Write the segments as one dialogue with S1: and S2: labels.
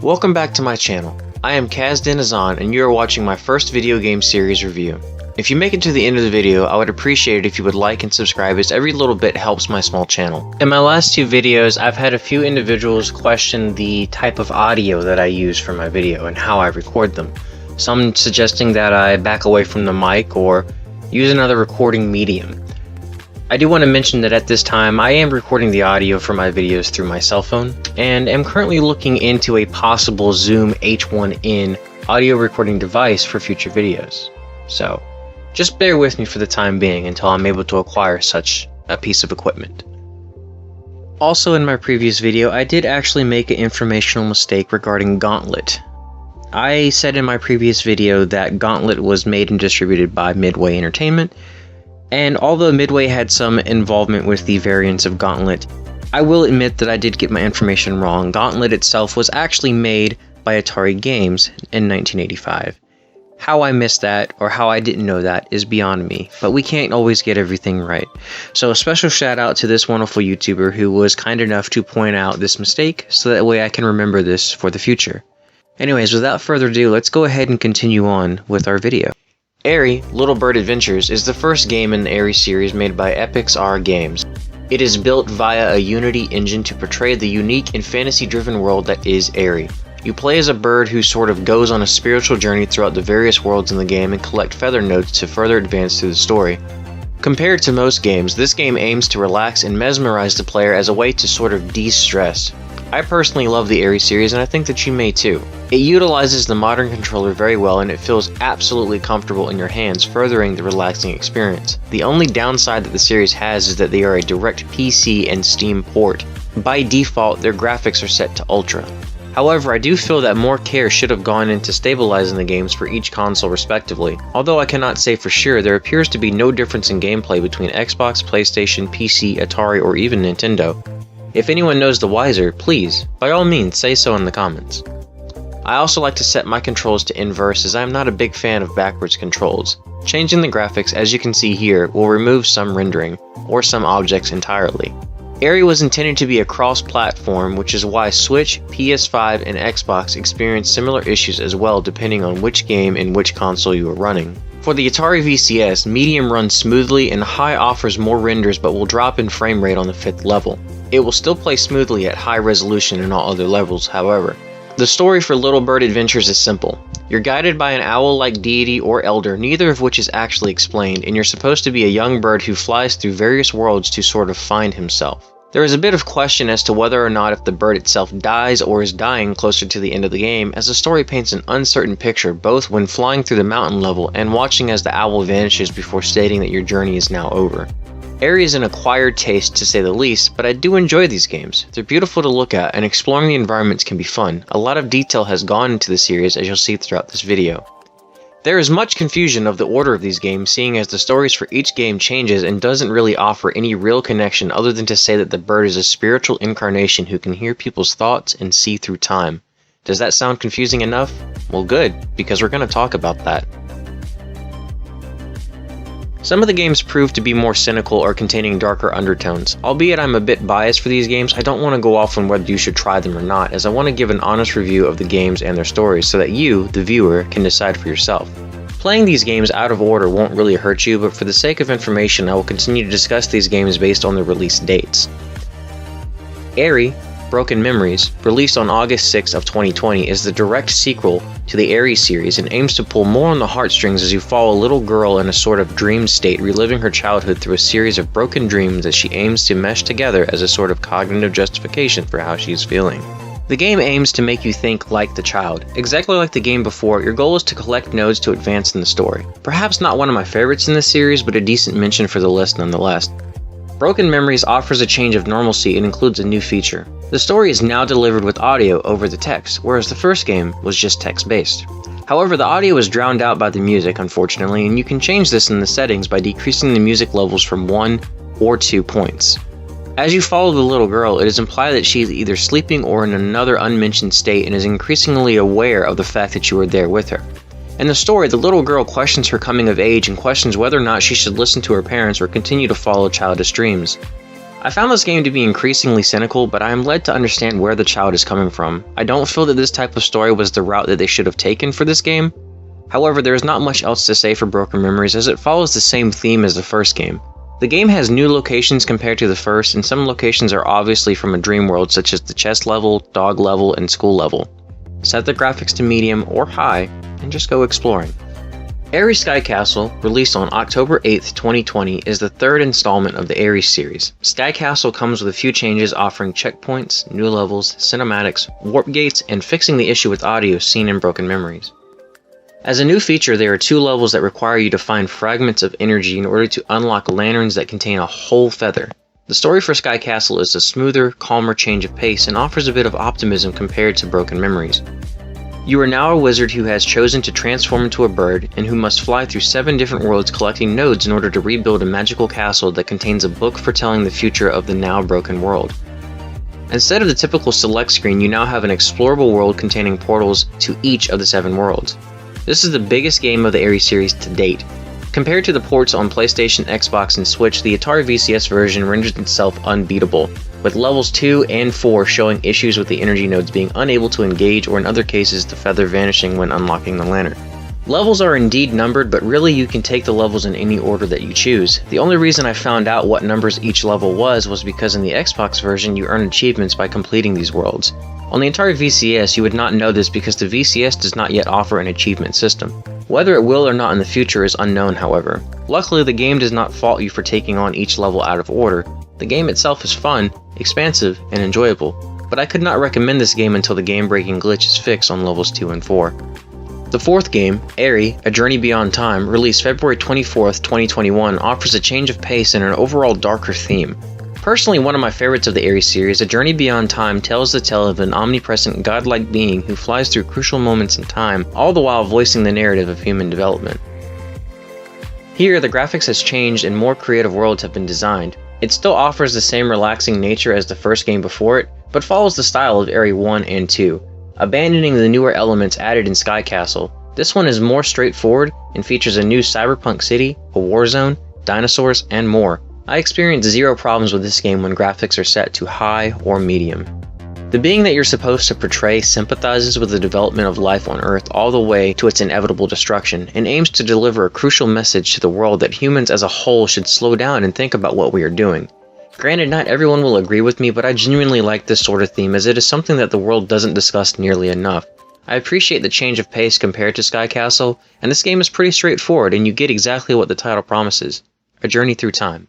S1: Welcome back to my channel. I am Kaz Denizan and you are watching my first video game series review. If you make it to the end of the video, I would appreciate it if you would like and subscribe, as every little bit helps my small channel. In my last two videos, I've had a few individuals question the type of audio that I use for my video and how I record them. Some suggesting that I back away from the mic or use another recording medium. I do want to mention that at this time I am recording the audio for my videos through my cell phone and am currently looking into a possible Zoom H1N audio recording device for future videos. So just bear with me for the time being until I'm able to acquire such a piece of equipment. Also, in my previous video I did actually make an informational mistake regarding Gauntlet. I said in my previous video that Gauntlet was made and distributed by Midway Entertainment. And although Midway had some involvement with the variants of Gauntlet, I will admit that I did get my information wrong. Gauntlet itself was actually made by Atari Games in 1985. How I missed that, or how I didn't know that, is beyond me, but we can't always get everything right. So a special shout out to this wonderful YouTuber who was kind enough to point out this mistake, so that way I can remember this for the future. Anyways, without further ado, let's go ahead and continue on with our video. Aery, Little Bird Adventures is the first game in the Aery series made by Epix Games. It is built via a Unity engine to portray the unique and fantasy-driven world that is Aery. You play as a bird who sort of goes on a spiritual journey throughout the various worlds in the game and collect feather notes to further advance through the story. Compared to most games, this game aims to relax and mesmerize the player as a way to sort of de-stress. I personally love the Aery series and I think that you may too. It utilizes the modern controller very well and it feels absolutely comfortable in your hands, furthering the relaxing experience. The only downside that the series has is that they are a direct PC and Steam port. By default, their graphics are set to Ultra. However, I do feel that more care should have gone into stabilizing the games for each console respectively. Although I cannot say for sure, there appears to be no difference in gameplay between Xbox, PlayStation, PC, Atari, or even Nintendo. If anyone knows the wiser, please, by all means, say so in the comments. I also like to set my controls to inverse, as I am not a big fan of backwards controls. Changing the graphics, as you can see here, will remove some rendering, or some objects entirely. Aery was intended to be a cross-platform, which is why Switch, PS5, and Xbox experience similar issues as well depending on which game and which console you are running. For the Atari VCS, medium runs smoothly and high offers more renders but will drop in frame rate on the 5th level. It will still play smoothly at high resolution in all other levels, however. The story for Little Bird Adventures is simple. You're guided by an owl-like deity or elder, neither of which is actually explained, and you're supposed to be a young bird who flies through various worlds to sort of find himself. There is a bit of question as to whether or not if the bird itself dies or is dying closer to the end of the game, as the story paints an uncertain picture both when flying through the mountain level and watching as the owl vanishes before stating that your journey is now over. Aery is an acquired taste to say the least, but I do enjoy these games. They're beautiful to look at and exploring the environments can be fun. A lot of detail has gone into the series, as you'll see throughout this video. There is much confusion of the order of these games, seeing as the stories for each game changes and doesn't really offer any real connection other than to say that the bird is a spiritual incarnation who can hear people's thoughts and see through time. Does that sound confusing enough? Well, good, because we're going to talk about that. Some of the games prove to be more cynical or containing darker undertones. Albeit I'm a bit biased for these games, I don't want to go off on whether you should try them or not, as I want to give an honest review of the games and their stories so that you, the viewer, can decide for yourself. Playing these games out of order won't really hurt you, but for the sake of information I will continue to discuss these games based on their release dates. Aery, Broken Memories, released on August 6 of 2020, is the direct sequel to the Aery series and aims to pull more on the heartstrings as you follow a little girl in a sort of dream state, reliving her childhood through a series of broken dreams that she aims to mesh together as a sort of cognitive justification for how she is feeling. The game aims to make you think like the child. Exactly like the game before, your goal is to collect nodes to advance in the story. Perhaps not one of my favorites in this series, but a decent mention for the list nonetheless. Broken Memories offers a change of normalcy and includes a new feature. The story is now delivered with audio over the text, whereas the first game was just text-based. However, the audio is drowned out by the music, unfortunately, and you can change this in the settings by decreasing the music levels from 1 or 2 points. As you follow the little girl, it is implied that she is either sleeping or in another unmentioned state and is increasingly aware of the fact that you are there with her. In the story, the little girl questions her coming of age and questions whether or not she should listen to her parents or continue to follow childish dreams. I found this game to be increasingly cynical, but I am led to understand where the child is coming from. I don't feel that this type of story was the route that they should have taken for this game. However, there is not much else to say for Broken Memories as it follows the same theme as the first game. The game has new locations compared to the first, and some locations are obviously from a dream world such as the chest level, dog level, and school level. Set the graphics to medium or high, and just go exploring. Aery Sky Castle, released on October 8th, 2020, is the third installment of the Aery series. Sky Castle comes with a few changes offering checkpoints, new levels, cinematics, warp gates, and fixing the issue with audio seen in Broken Memories. As a new feature, there are 2 levels that require you to find fragments of energy in order to unlock lanterns that contain a whole feather. The story for Sky Castle is a smoother, calmer change of pace and offers a bit of optimism compared to Broken Memories. You are now a wizard who has chosen to transform into a bird and who must fly through 7 different worlds collecting nodes in order to rebuild a magical castle that contains a book foretelling the future of the now broken world. Instead of the typical select screen, you now have an explorable world containing portals to each of the 7 worlds. This is the biggest game of the Aery series to date. Compared to the ports on PlayStation, Xbox, and Switch, the Atari VCS version renders itself unbeatable, with levels 2 and 4 showing issues with the energy nodes being unable to engage or in other cases the feather vanishing when unlocking the lantern. Levels are indeed numbered, but really you can take the levels in any order that you choose. The only reason I found out what numbers each level was because in the Xbox version you earn achievements by completing these worlds. On the Atari VCS you would not know this because the VCS does not yet offer an achievement system. Whether it will or not in the future is unknown, however. Luckily, the game does not fault you for taking on each level out of order. The game itself is fun, expansive, and enjoyable, but I could not recommend this game until the game-breaking glitch is fixed on levels 2 and 4. The fourth game, Aery, A Journey Beyond Time, released February 24th, 2021, offers a change of pace and an overall darker theme. Personally, one of my favorites of the Aery series, A Journey Beyond Time tells the tale of an omnipresent godlike being who flies through crucial moments in time, all the while voicing the narrative of human development. Here, the graphics has changed and more creative worlds have been designed. It still offers the same relaxing nature as the first game before it, but follows the style of Aery 1 and 2. Abandoning the newer elements added in Sky Castle, this one is more straightforward and features a new cyberpunk city, a war zone, dinosaurs, and more. I experienced 0 problems with this game when graphics are set to high or medium. The being that you're supposed to portray sympathizes with the development of life on Earth all the way to its inevitable destruction, and aims to deliver a crucial message to the world that humans as a whole should slow down and think about what we are doing. Granted, not everyone will agree with me, but I genuinely like this sort of theme as it is something that the world doesn't discuss nearly enough. I appreciate the change of pace compared to Sky Castle, and this game is pretty straightforward and you get exactly what the title promises: a journey through time.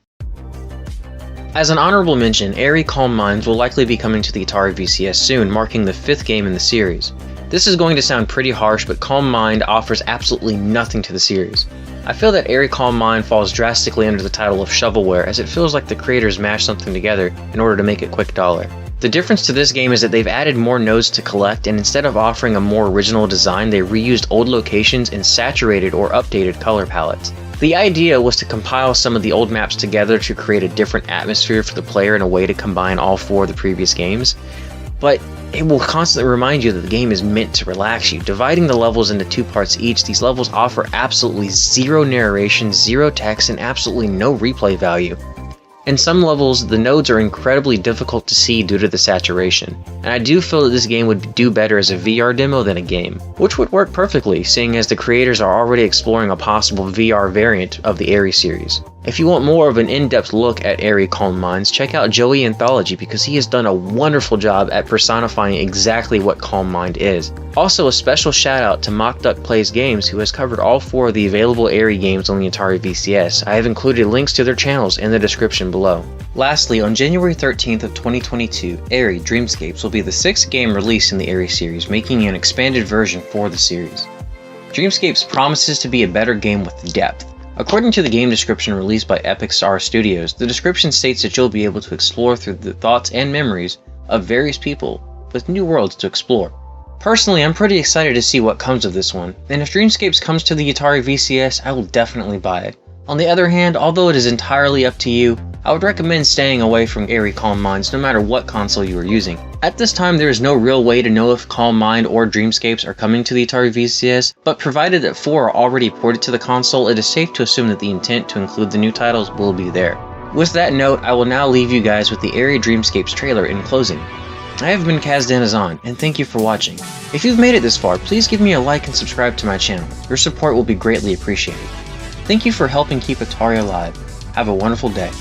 S1: As an honorable mention, Aery Calm Minds will likely be coming to the Atari VCS soon, marking the 5th game in the series. This is going to sound pretty harsh, but Calm Mind offers absolutely nothing to the series. I feel that Aery Calm Mind falls drastically under the title of shovelware, as it feels like the creators mashed something together in order to make a quick dollar. The difference to this game is that they've added more nodes to collect, and instead of offering a more original design, they reused old locations in saturated or updated color palettes. The idea was to compile some of the old maps together to create a different atmosphere for the player in a way to combine all 4 of the previous games, but it will constantly remind you that the game is meant to relax you. Dividing the levels into 2 parts each, these levels offer absolutely 0 narration, 0 text, and absolutely no replay value. In some levels, the nodes are incredibly difficult to see due to the saturation, and I do feel that this game would do better as a VR demo than a game, which would work perfectly, seeing as the creators are already exploring a possible VR variant of the Aery series. If you want more of an in-depth look at Aery Calm Minds, check out Joey Anthology because he has done a wonderful job at personifying exactly what Calm Mind is. Also, a special shout out to Mock Duck Plays Games, who has covered all 4 of the available Aery games on the Atari VCS. I have included links to their channels in the description below. Lastly, on January 13th of 2022, Aery Dreamscapes will be the 6th game released in the Aery series, making an expanded version for the series. Dreamscapes promises to be a better game with depth. According to the game description released by Epic Star Studios, the description states that you'll be able to explore through the thoughts and memories of various people, with new worlds to explore. Personally, I'm pretty excited to see what comes of this one, and if Dreamscapes comes to the Atari VCS, I will definitely buy it. On the other hand, although it is entirely up to you, I would recommend staying away from Aery Calm Minds no matter what console you are using. At this time, there is no real way to know if Calm Mind or Dreamscapes are coming to the Atari VCS, but provided that 4 are already ported to the console, it is safe to assume that the intent to include the new titles will be there. With that note, I will now leave you guys with the Aery Dreamscapes trailer in closing. I have been Kazdanazan, and thank you for watching. If you've made it this far, please give me a like and subscribe to my channel. Your support will be greatly appreciated. Thank you for helping keep Atari alive. Have a wonderful day.